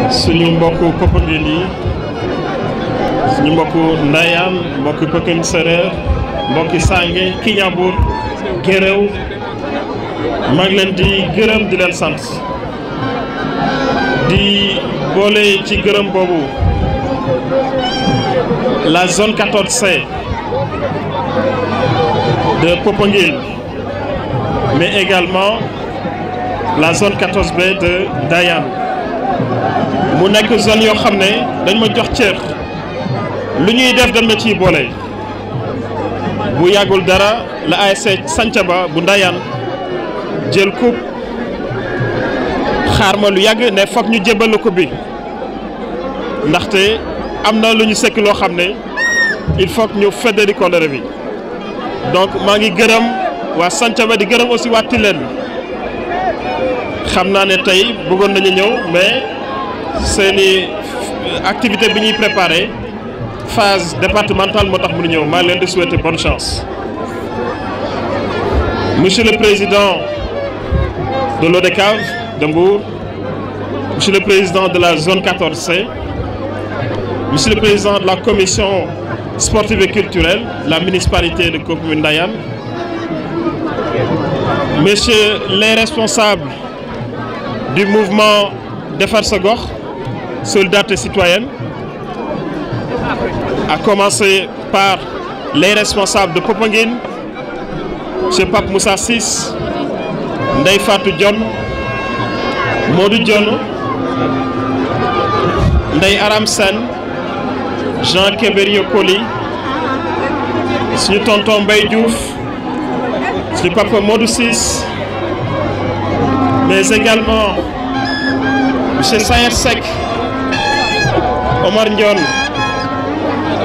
suñu mbokku Popenguine yi suñu mbokku Ndayane mbokku Popenguine Sereer mbokki Sange Kignanbour Guéréo maa ngi leen di gërëm di leen sant di boole ci gërëm boobu la zone 14C de Popenguine mais également la zone 14B de Ndayane mu nekk zone yoo xam ne dañ ma jox cër lu ñuy def dañ ma ciy boole bu yàggul dara la ASC Santhiaba bu Ndayane jël coupe xaar ma lu yàgg ne foog ñu jébbal coupe bi ndaxte am na lu ñu sekk loo xam ne il faut que ñu feddali kóllëre bi donc maa ngi gërëm waa Santhiaba di gërëm aussi waa Tilène xam naa ne tey bëggoon nañu ñëw mais seeni activité bi ñuy préparé phase départementale moo tax mënu ñëw maa leen di souhaiter bonne chance. Monsieur le Président de l'ODCAV de Mbour, Monsieur le Président de la zone 14C, Monsieur le Président de la Commission sportive et culturelle, la municipalité de commune Ndayane, Messieurs les responsables du mouvement Defar Sa Gox, Solidarité citoyenne, à commencer par les responsables de Popenguine, M. Pape Moussa Ciss, Ndeye Fatou Dione, Modou Dione, Ndeye Aram Sène, Jean Kéberio Koli, suñu tonton Mbaye Diouf, suñu papa Modou Ciss, mais également M. Sayer Seck, Omar Ndione,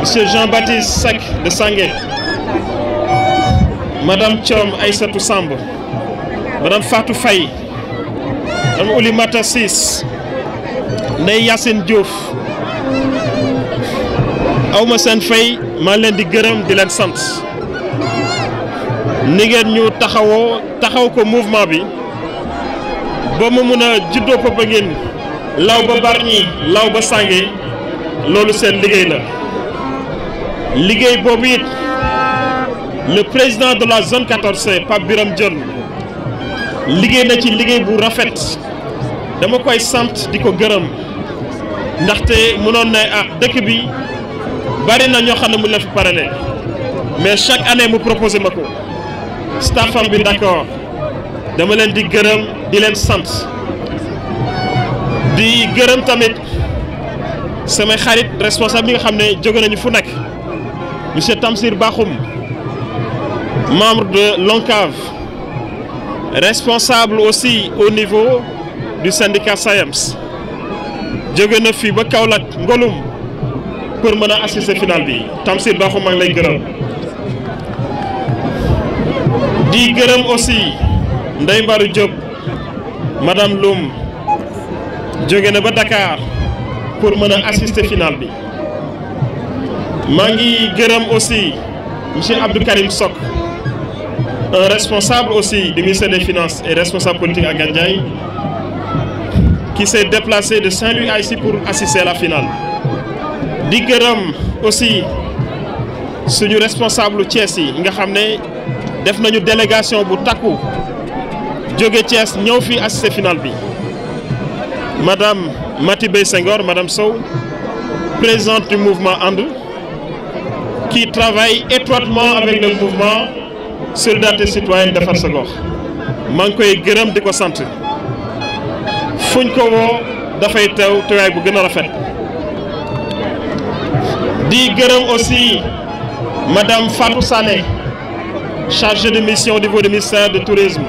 M. Jean-Baptiste Seck de Sangué, Madame Thiom Aïssatou Samb, Madame Fatou Faye, Madame Oulimata Ciss, Ndeye Yacine Diouf, awma seen fay maa leen di gërëm di leen sant ni ngeen ñu taxaw ko mouvement bi ba mu mun a juddoo Popenguine law ba Bargny law ba Sangué loolu seen liggéey la liggéey boobu it le président de la zone 14C Pape Biram Dione liggéey na ci liggéey bu rafet dama koy sant di ko gërëm ndaxte mënoon ne dëkk bi bari na ñoo xam ne mu la fi parrainé mais chaque année mu proposé ma ko staffam bi d'accord dama leen di gërëm di leen sant di gërëm tamit samay xarit responsable bi nga xam ne jóge nañu fu nekk monsieur Tamsir Bakhoum membre de l'ONCAV responsable aussi au niveau du syndicat SAEMS jóge na fi ba Kaolack Ngolum pour mën a assister final bi Tamsir Bakhoum maa ngi lay gërëm di gërëm aussi Ndeye Mbarou Diop madame Loum jóge na ba Dakar pour mën a assister final bi maa ngi gërëm aussi monsieur Abdou Karim Sok un responsable aussi du ministère des Finances et responsable politique à Gandiaye qui s'est déplacé de Saint-Louis à ici pour assister à la finale di gërëm aussi suñu responsable Thiès yi nga xam ne def nañu délégation bu takku jóge Thiès ñëw fii assister finale bi madame Mati Bey Senghor madame Sow présidente du mouvement And qui travaille étroitement avec le mouvement Solidarité citoyenne Defar Sa Gox maa ngi koy gërëm di ko sant fuñ ko woo dafay teew teewaay bu gën a rafet di gërëm aussi madame Fatou Sané chargée de mission au niveau du ministère du tourisme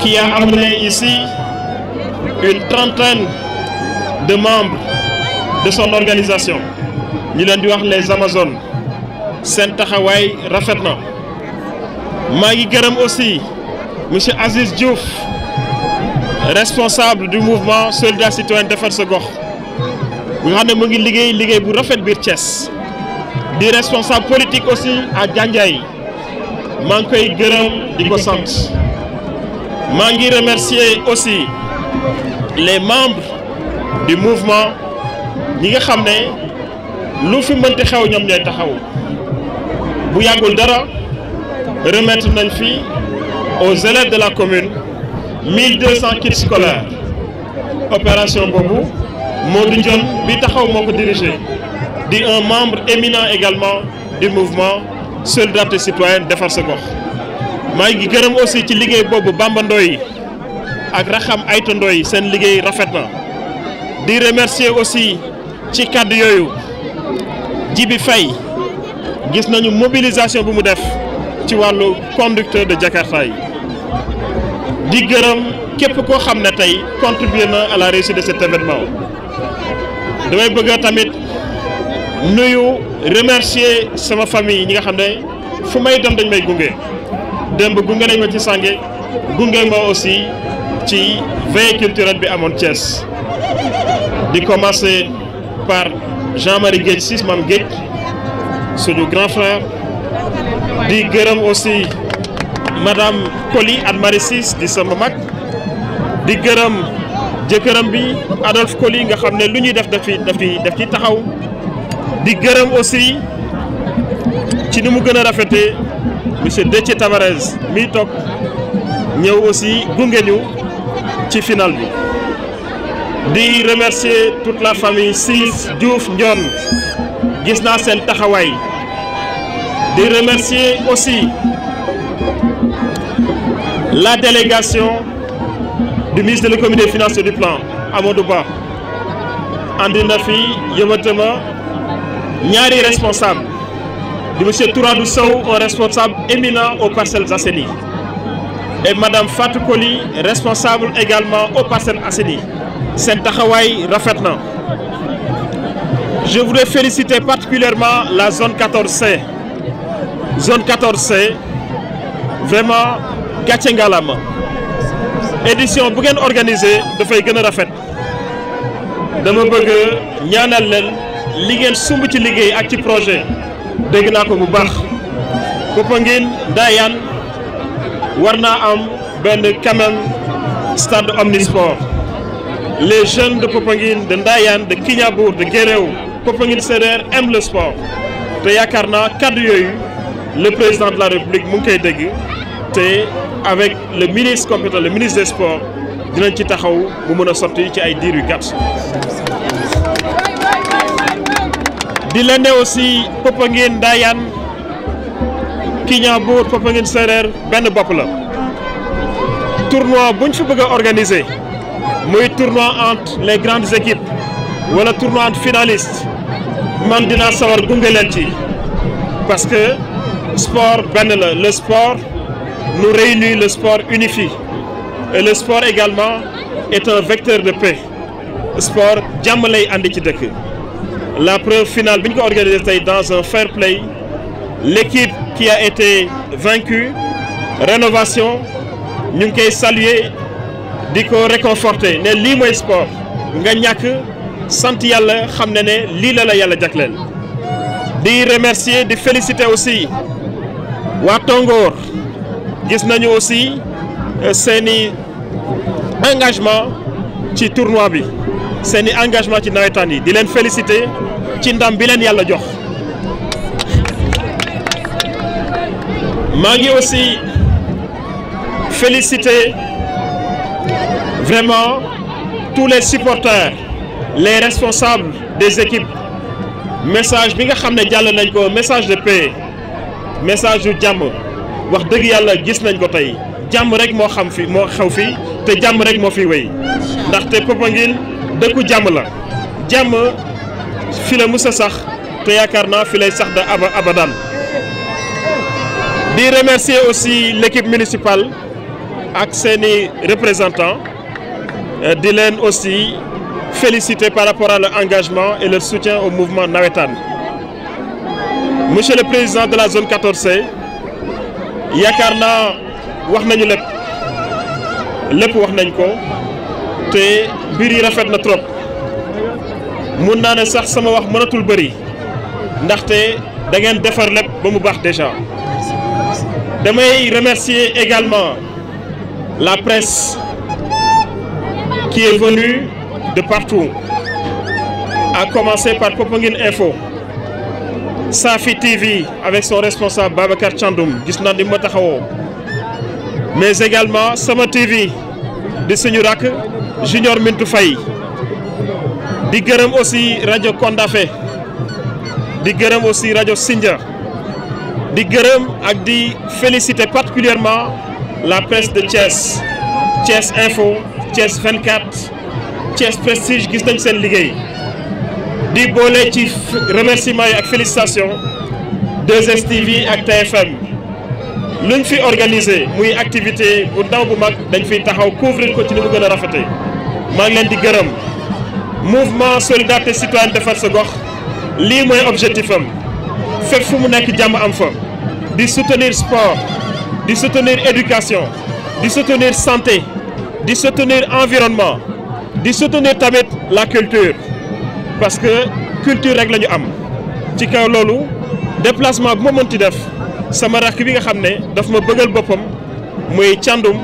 qui a amené ici une trentaine de membres de son organisation ñu leen di wax les Amazones seen taxawaay rafet na maa ngi gërëm aussi monsieur Aziz Diouf responsable du mouvement Solidarité citoyenne Defar Sa Gox nga xam ne mu ngi liggéey bu rafet biir Thiès di responsable politique aussi à Gandiaye maa ngi koy gërëm di ko sant maa ngi remercier aussi les membres du mouvement ñi nga xam ne lu fi mënti xew ñoom ñooy taxaw bu yàggul dara remettre nañ fi aux élèves de la commune 1200 kits scolaires opération boobu Modou Dione bi taxaw moo ko dirigé di un membre éminent également du mouvement Solidarité Citoyenne Defar Sa Gox maa ngi gërëm aussi ci liggéey boobu Bamba Ndoye ak Raxam Ayta Ndoye seen liggéey rafet na di remercier aussi ci kàddu yooyu Jibi Faye gis nañu mobilisation bu mu def ci wàllu conducteur de Jakarta yi di gërëm képp koo xam ne tey contribuer na à la réussite de cet événement damay bëgg tamit nuyu remercier sama famille ñi nga xam ne fu may dem dañ may gunge démb gunge nañ ma ci Sange gunge ma aussi ci veille culturelle bi amoon Thiès di commencer par Jean-Marie Guèye Ciss Mame Guèye suñu grand frère di gërëm aussi madame Koli Anne-Marie Ciss di sama mag di gërëm jëkkëram bi Adolphe Koli nga xam ne lu ñuy def daf ci taxaw di gërëm aussi ci ni mu gën a rafetee monsieur Déthié Tabarez mi toog ñëw aussi gunge ñu ci final bi di remercier toute la famille Ciss Diouf Ndione gis naa seen taxawaay di remercier aussi la délégation du ministre de l'économie des finances et du plan Amadou Ba andi na fi yëmatama ñaari responsable di monsieur Touradou Sow un responsable éminent aux Parcelles Assainies et madame Fatou Koli responsable également aux Parcelles Assainies seen taxawaay rafet na. Je voudrais féliciter particulièrement la zone 14C zone 14C vraiment gàcce ngalaama édition bu ngeen organisé dafay gën a rafet dama bëgg ñaanal leen li ngeen sumb ci liggéey ak ci projet dégg naa ko bu baax Popenguine Ndayane war naa am benn quand même stade omnisport les jeunes de Popenguine de Ndayane de Kignanbour de Guéréo Popenguine Séréer aiment le sport te yaakaar naa kaddu yooyu le président de la République mu ngi koy dégg te avec le ministre compétent le ministre des sports dinañ ci taxaw bu mën a sotti ci ay diir yu gàtt. di leen ne aussi Popenguine Ndayane Kignanbour Popenguine Séréer benn bopp la tournoi buñ fi bëgg a organiser muy tournoi entre les grandes équipes wala tournoi entre finalistes man dinaa sawar gunge leen ci parce que sport benn la le sport nous réunit, le sport unifie et le sport également est un vecteur de paix sport jàmm lay andi ci dëkk. La preuve finale bi ñu ko organisé tey dans un fair play l'équipe qui a été vaincue rénovation ñu ngi koy saluer di ko réconforter ne lii mooy sport nga ñàkk sant yàlla xam ne lii la yàlla jagleel. di remercier di féliciter aussi waa Tongoor gis nañu aussi seeni engagement ci tournoi bi seeni engagement ci nawetaan yi di leen féliciter ci ndam bi leen yàlla jox. maa ngi aussi féliciter vraiment tous les supporters les responsables des équipes message bi nga xam ne jàll nañ ko message de paix message yu jàmm wax dëgg yàlla gis nañ ko tey jàmm rek moo xew fi te jàmm rek moo fi wéy ndaxte Popenguine dëkku jàmm la jàmm fi la musa sax te yaakaar naa fi lay sax da abadan. di remercier aussi l'équipe municipale ak seeni représentants di leen aussi féliciter par rapport à leur engagement et leur soutien au mouvement nawetaan. Monsieur le président de la zone 14C yaakaar naa wax nañu lépp wax nañ ko te mbir yi rafet na trop mun naa ne sax sama wax mënatul bëri ndaxte da ngeen defar lépp ba mu baax déjà. damay remercier également la presse qui est venue de partout, à commencer par Popenguine Info, Safi TV avec son responsable Babacar Thiandoum, gis naa ni ma taxawoo, mais également Sama TV di suñu rakk Junior Mintou Faye, di gërëm aussi rajo Kondafé, di gërëm aussi rajo Sindia, di gërëm ak di féliciter particulièrement la presse de Thiès, Thiès Info, Thiès 24, Thiès Prestige, gis nañ seen liggéey. di boole ci remerciements yi ak félicitations 2STV ak TFM luñ fi organisé muy activité bu ndaw bu mag dañ fiy taxaw couvrir ko ci ni mu gën a rafetee maa ngi leen di gërëm mouvement solidarité citoyenne defar sa gox lii mooy objectif am fépp fu mu nekk jàmm am fa di soutenir sport di soutenir éducation di soutenir santé di soutenir environnement di soutenir tamit la culture parce que culture rek la ñu am ci kaw loolu déplacement bu ma mënti def sama rakk bi nga xam ne daf ma bëggal boppam muy Thiandoum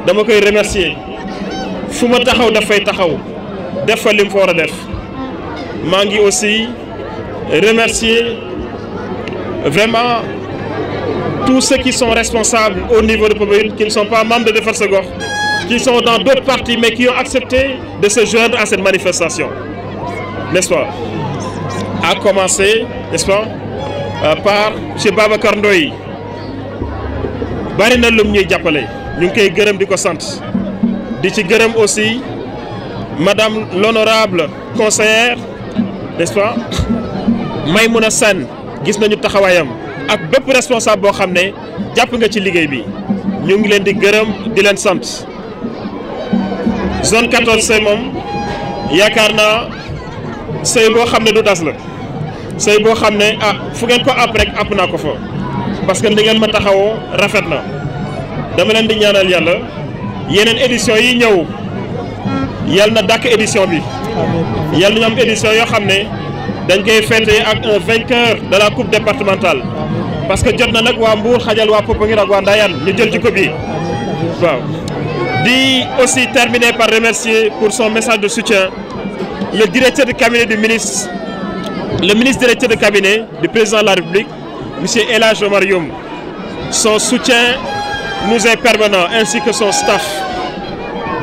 dama koy remercier fu ma taxaw dafay taxaw def fa li mu fa war a def maa ngi aussi remercier vraiment tous ceux qui sont responsables au niveau de Popenguine qui ne sont pas membres de Defar Sa Gox qui sont dans d'autres partis mais qui ont accepté de se joindre à cette manifestation, n'est-ce pas? À commencer, n'est-ce pas, par chez Babacar Ndoye bari na lum ñuy jàppale ñu ngi koy gërëm di ko sant di ci gërëm aussi madame l'honorable conseillère, n'est-ce pas, Maymouna Sène gis nañu taxawaayam ak bépp responsable boo xam ne jàpp nga ci liggéey bi ñu ngi leen di gërëm di leen sant. Zone 14C moom yaakaar naa sëy boo xam ne du das la sëy boo xam ne fu ngeen ko àpp rek àpp naa ko fa parce que li ngeen ma taxawoo rafet na dama leen di ñaanal yàlla yeneen édition yi ñëw yàlla na dàkk édition bi yàlla ñu am édition yoo xam ne dañ koy fêter ak un vainqueur de la coupe départementale parce que jot na nag waa Mbour xajal waa Popenguine ak waa Ndayane ñu jël ci coupe bi waaw. di aussi terminer par remercier pour son message de soutien le directeur de cabinet du ministre, le ministre directeur de cabinet du président de la République, M. El Hadj Omar Youm. Son soutien nous est permanent ainsi que son staff.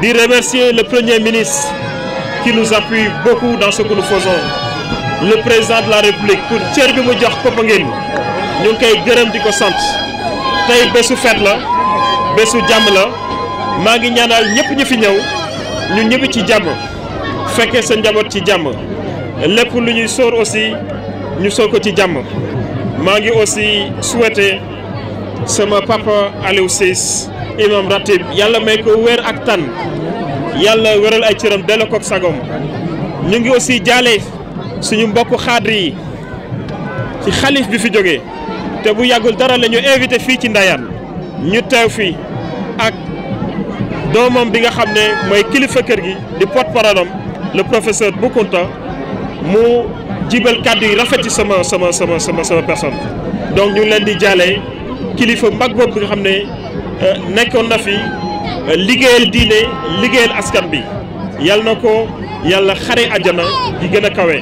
Di remercier le premier ministre qui nous appuie beaucoup dans ce que nous faisons, le président de la République pour cër bi mu jox Popenguine ñu ngi koy gërëm di ko sant tey bésu fête la bésu jàmm la. maa ngi ñaanal ñëpp ñu fi ñëw ñu ñibbi ci jàmm fekkee sa njaboot ci jàmm lépp lu ñuy sóor aussi ñu sóor ko ci jàmm maa ngi aussi souhaiter sama papa Aliou Ciss imam ratib yàlla may ko wér ak tan yàlla wéral ay cëram delloo ko ak sagom ñu ngi aussi jaale suñu mbokku xaadri yi ci xalif bi fi jógee te bu yàggul dara la ñu invité fii ci Ndayane ñu teew fii ak doomam bi nga xam ne mooy kilifa kër gi di porte-parole am le professeur Boukounta mu jibal kàddu yi rafet ci sama personne donc ñu ngi leen di jaale kilifa mag boobu bi nga xam ne nekkoon na fi liggéeyal diine liggéeyal askan bi yal na ko yàlla xare àjjana yi gën a kawe.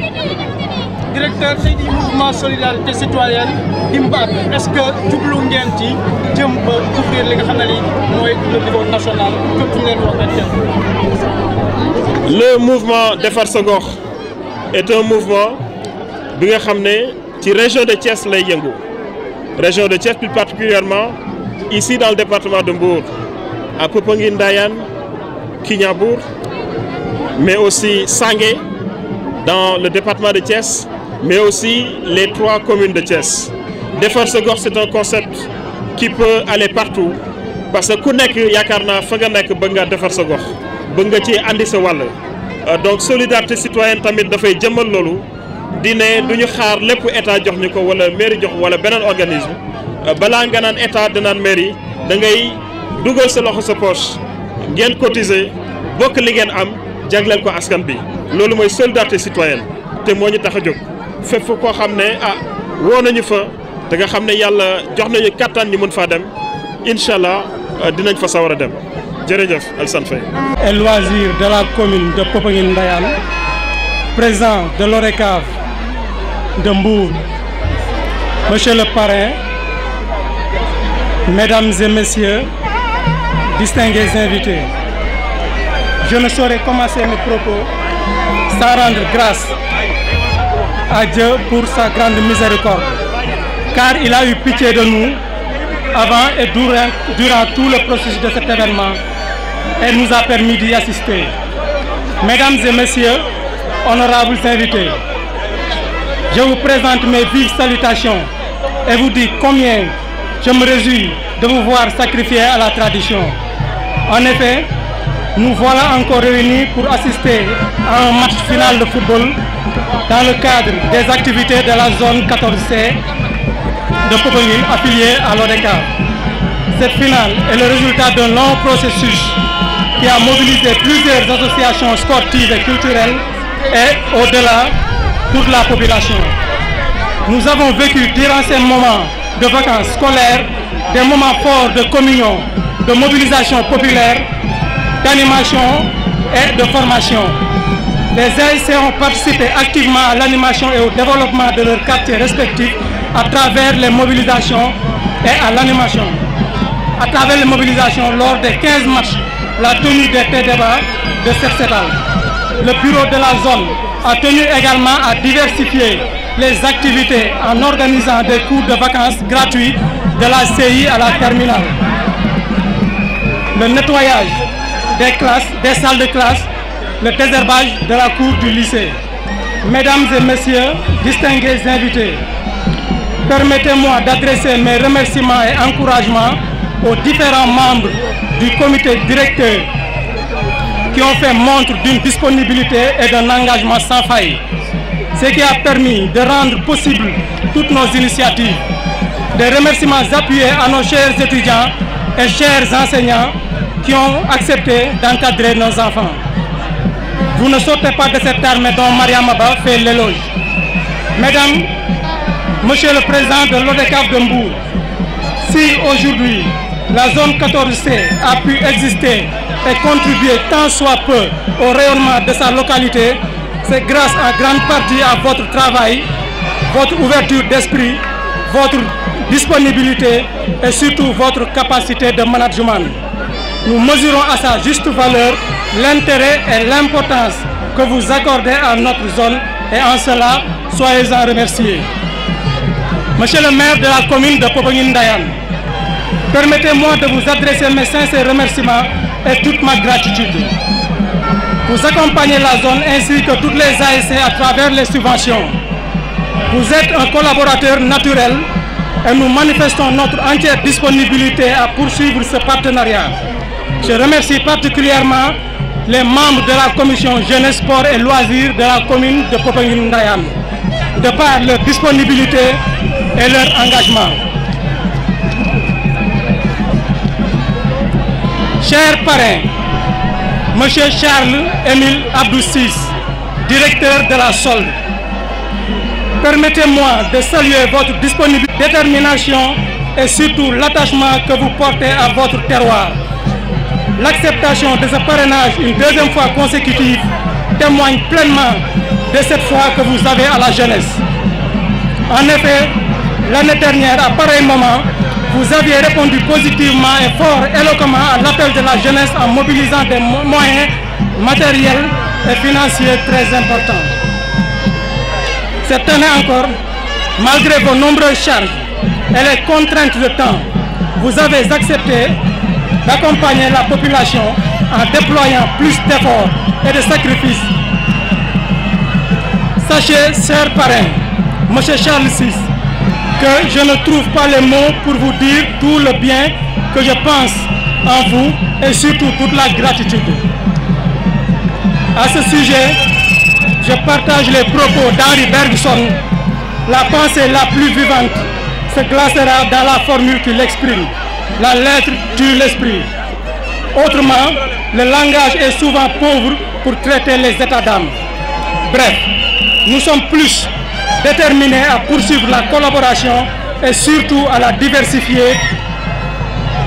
Directeur tey di mouvement solidarité citoyenne Impact est-ce que jublu ngeen ci jëm ba couvrir li nga xam ne mooy le niveau national fépp ngeen wax le mouvement Defar Sa Gox est un mouvement bi nga xam ne ci région de Thiès lay yëngu région de Thiès plus particulièrement ici dans le département de Mbour à Popenguine, Ndayane, Kignanbour, mais aussi Sangué dans le département de Thiès, mais aussi les 3 communes de Thiès. Defar Sa Gox c'est un concept qui peut aller partout parce que ku nekk yaakaar naa fa nga nekk bëgg nga defar sa gox bëgg nga ci andi sa wàll donc solidarité citoyenne tamit dafay jëmmal loolu di ne du ñu xaar lépp état jox ñu ko wala mairie jox wala beneen organisme balaa nga naan état danaan mairie da ngay dugal sa loxo sa poche ngeen cotiser bokk li ngeen am jagleel ko askan bi loolu mooy solidarité citoyenne te moo ñu tax a jóg fépp koo xam ne woo nañu fa te nga xam ne yàlla jox nañu kattan ñu mën faa dem incha allah dinañ fa sawar a dem. jërëjëf Alassane Faye. Et loisirs de la commune de Popenguine Ndayane, président de l'ORECAV de Mbour, monsieur le parrain, mesdames et messieurs, distingués invités, je ne saurais commencer mes propos sans rendre grâce à Dieu pour sa grande miséricorde, car il a eu pitié de nous avant et durant tout le processus de cet événement et nous a permis d'y assister. Mesdames et messieurs, honorables invités, je vous présente mes vives salutations et vous dis combien je me réjouis de vous voir sacrifier à la tradition. En effet, nous voilà encore réunis pour assister à un match final de football dans le cadre des activités de la zone 14C de Popenguine affiliée à l'ORECAV. Cette finale est le résultat d'un long processus qui a mobilisé plusieurs associations sportives et culturelles et au-delà toute la population. Nous avons vécu durant ces moments de vacances scolaires des moments forts de communion, de mobilisation populaire, d'animation et de formation. Les ASC ont participé activement à l'animation et au développement de leurs quartiers respectifs à travers les mobilisations et à l'animation. À travers les mobilisations lors des 15 matchs, la tenue des débats de Cercetal. Le bureau de la zone a tenu également à diversifier les activités en organisant des cours de vacances gratuits de la CI à la terminale. Le nettoyage des classes, des salles de classe, le désherbage de la cour du lycée. Mesdames et messieurs, distingués invités, permettez-moi d'adresser mes remerciements et encouragements aux différents membres du comité directeur qui ont fait montre d'une disponibilité et d'un engagement sans faille, ce qui a permis de rendre possible toutes nos initiatives. Des remerciements appuyés à nos chers étudiants et chers enseignants qui ont accepté d'encadrer nos enfants. Vous ne sortez pas de cette armée dont Mariam Abba fait l'éloge. Mesdames, Monsieur le Président de l'ORECAV de Mbour, si aujourd'hui la zone 14C a pu exister et contribuer tant soit peu au rayonnement de sa localité, c'est grâce en grande partie à votre travail, votre ouverture d'esprit, votre disponibilité et surtout votre capacité de management. Nous mesurons à sa juste valeur l'intérêt et l'importance que vous accordez à notre zone et en cela, soyez-en remerciés. Monsieur le maire de la commune de Popenguine Ndayane, permettez-moi de vous adresser mes sincères remerciements et toute ma gratitude. Vous accompagnez la zone ainsi que toutes les ASC à travers les subventions. Vous êtes un collaborateur naturel et nous manifestons notre entière disponibilité à poursuivre ce partenariat. Je remercie particulièrement les membres de la commission Jeunesse, Sport et Loisirs de la commune de Popenguine Ndayane, de par leur disponibilité et leur engagement. Cher parrain, M. Charles-Émile Abdou-Sis, directeur de la SOL, permettez-moi de saluer votre disponibilité, détermination et surtout l'attachement que vous portez à votre terroir. L'acceptation de ce parrainage une deuxième fois consécutive témoigne pleinement de cette foi que vous avez à la jeunesse. En effet, l'année dernière, à pareil moment, vous aviez répondu positivement et fort éloquemment à l'appel de la jeunesse en mobilisant des moyens matériels et financiers très importants. Cette année encore, malgré vos nombreuses charges et les contraintes de temps, vous avez accepté d'accompagner la population en déployant plus d'efforts et de sacrifices. Sachez, cher parrain, M. Charles VI, que je ne trouve pas les mots pour vous dire tout le bien que je pense en vous et surtout toute la gratitude. À ce sujet, je partage les propos d'Henri Bergson. La pensée la plus vivante se glacera dans la formule qu'il exprime. La lettre tue l'esprit. Autrement, le langage est souvent pauvre pour traiter les états d'âme. Bref, nous sommes plus déterminés à poursuivre la collaboration et surtout à la diversifier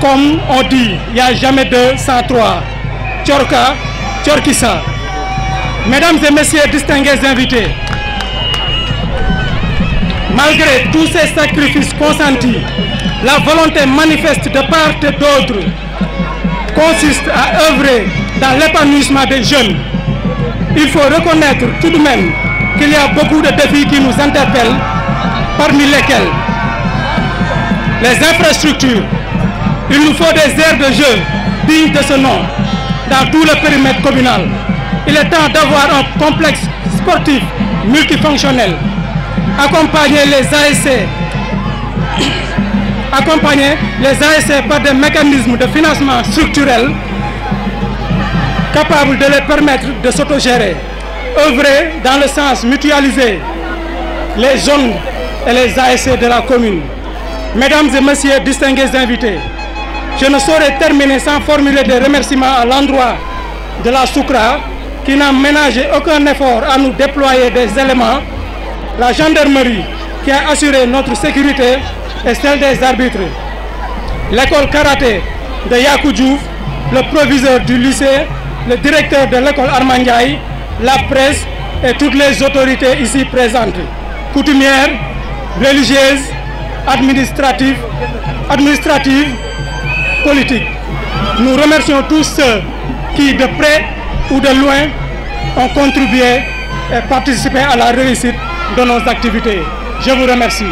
Comme on dit, il n'y a jamais deux sans trois. Tchorka, Tchorkissa. Mesdames et messieurs, distingués invités, malgré tous ces sacrifices consentis, la volonté manifeste de part et d'autre consiste à œuvrer dans l'épanouissement des jeunes. Il faut reconnaître tout de même qu'il y a beaucoup de défis qui nous interpellent, parmi lesquels les infrastructures. Il nous faut des aires de jeu dignes de ce nom dans tout le périmètre communal. Il est temps d'avoir un complexe sportif multifonctionnel. Accompagner les ASC par des mécanismes de financement structurels capables de les permettre de s'autogérer. Œuvrer dans le sens mutualiser les zones et les ASC de la commune. Mesdames et messieurs, distingués invités, je ne saurais terminer sans formuler des remerciements à l'endroit de la Soukra qui n'a ménagé aucun effort à nous déployer des éléments, la gendarmerie qui a assuré notre sécurité et celle des arbitres, l'école karaté de Yakou Diouf, le proviseur du lycée, le directeur de l'école Armandiaï, la presse et toutes les autorités ici présentes, coutumières, religieuses, administratives, politiques. Nous remercions tous ceux qui, de près ou de loin, ont contribué et participé à la réussite de nos activités. Je vous remercie.